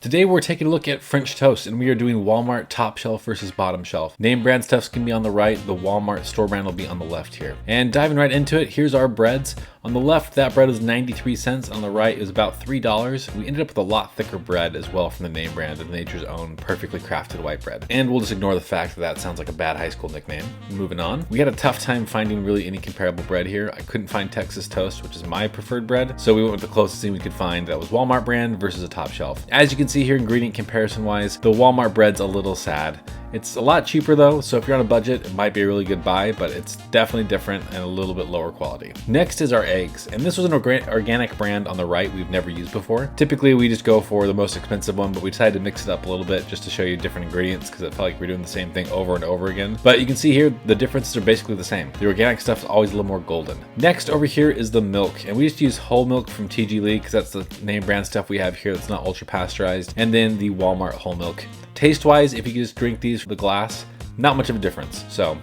Today we're taking a look at French toast, and we are doing Walmart top shelf versus bottom shelf. Name brand stuff's gonna be on the right, the Walmart store brand will be on the left here. And diving right into it, here's our breads. On the left, that bread was 93 cents. On the right, it was about $3. We ended up with a lot thicker bread as well from the name brand of Nature's Own perfectly crafted white bread. And we'll just ignore the fact that that sounds like a bad high school nickname. Moving on. We had a tough time finding really any comparable bread here. I couldn't find Texas toast, which is my preferred bread, so we went with the closest thing we could find that was Walmart brand versus a top shelf. As you can see here, ingredient comparison wise, the Walmart bread's a little sad. It's a lot cheaper though, so if you're on a budget, it might be a really good buy, but it's definitely different and a little bit lower quality. Next is our eggs, and this was an organic brand on the right we've never used before. Typically, we just go for the most expensive one, but we decided to mix it up a little bit just to show you different ingredients because it felt like we're doing the same thing over and over again. But you can see here, the differences are basically the same. The organic stuff is always a little more golden. Next over here is the milk, and we just use whole milk from TG Lee because that's the name brand stuff we have here that's not ultra pasteurized, and then the Walmart whole milk. Taste-wise, if you could just drink these from the glass, not much of a difference. So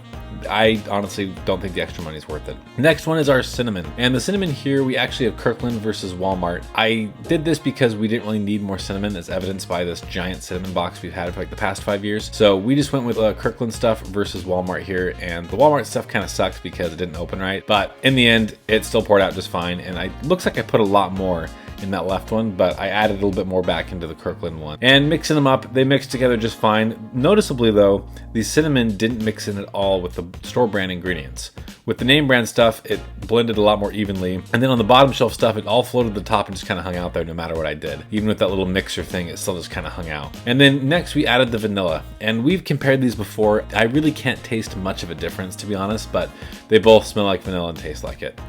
I honestly don't think the extra money is worth it. Next one is our cinnamon. And the cinnamon here, we actually have Kirkland versus Walmart. I did this because we didn't really need more cinnamon, as evidenced by this giant cinnamon box we've had for like the past 5 years. So we just went with Kirkland stuff versus Walmart here. And the Walmart stuff kind of sucked because it didn't open right. But in the end, it still poured out just fine. And it looks like I put a lot more in that left one, but I added a little bit more back into the Kirkland one. And mixing them up, they mixed together just fine. Noticeably though, the cinnamon didn't mix in at all with the store brand ingredients. With the name brand stuff, it blended a lot more evenly. And then on the bottom shelf stuff, it all floated to the top and just kind of hung out there no matter what I did. Even with that little mixer thing, it still just kind of hung out. And then next we added the vanilla. And we've compared these before. I really can't taste much of a difference, to be honest, but they both smell like vanilla and taste like it.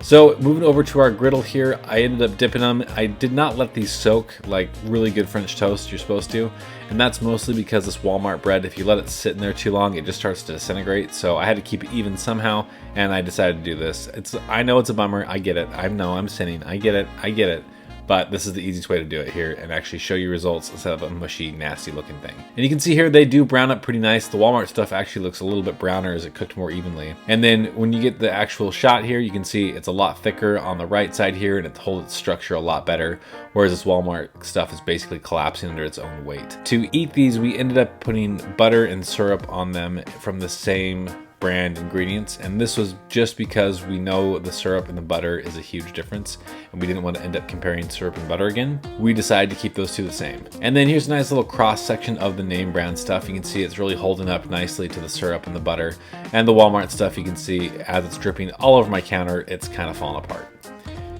So moving over to our griddle here, I ended up dipping them. I did not let these soak like really good French toast you're supposed to. And that's mostly because this Walmart bread, if you let it sit in there too long, it just starts to disintegrate. So I had to keep it even somehow, and I decided to do this. I know it's a bummer, I get it. I know I'm sinning, I get it. But this is the easiest way to do it here and actually show you results instead of a mushy, nasty looking thing. And you can see here, they do brown up pretty nice. The Walmart stuff actually looks a little bit browner as it cooked more evenly. And then when you get the actual shot here, you can see it's a lot thicker on the right side here and it holds its structure a lot better. Whereas this Walmart stuff is basically collapsing under its own weight. To eat these, we ended up putting butter and syrup on them from the same brand ingredients, and this was just because we know the syrup and the butter is a huge difference and we didn't want to end up comparing syrup and butter again. We decided to keep those two the same. And then here's a nice little cross section of the name brand stuff. You can see it's really holding up nicely to the syrup and the butter, and the Walmart stuff, you can see as it's dripping all over my counter, it's kind of falling apart.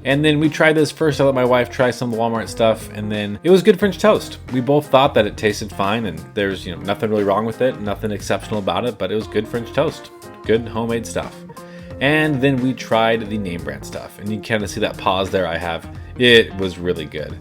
And then we tried this first. I let my wife try some Walmart stuff, and then it was good French toast. We both thought that it tasted fine, and there's nothing really wrong with it, nothing exceptional about it, but it was good French toast, good homemade stuff. And then we tried the name brand stuff, and you kind of see that pause there I have. It was really good.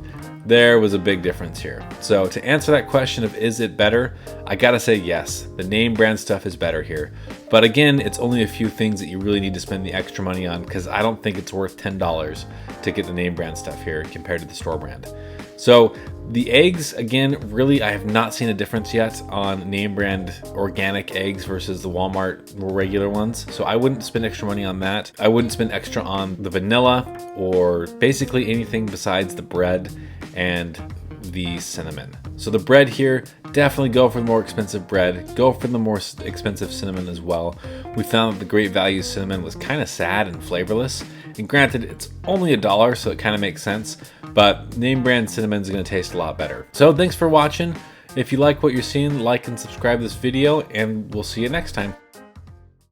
There was a big difference here. So to answer that question of is it better, I gotta say yes, the name brand stuff is better here. But again, it's only a few things that you really need to spend the extra money on because I don't think it's worth $10 to get the name brand stuff here compared to the store brand. So the eggs, again, really I have not seen a difference yet on name brand organic eggs versus the Walmart more regular ones. So I wouldn't spend extra money on that. I wouldn't spend extra on the vanilla or basically anything besides the bread and the cinnamon. So the bread here, definitely go for the more expensive bread, go for the more expensive cinnamon as well. We found that the Great Value cinnamon was kind of sad and flavorless, and granted it's only $1, so it kind of makes sense, but name brand cinnamon is going to taste a lot better. So thanks for watching. If you like what you're seeing, like and subscribe this video, and we'll see you next time.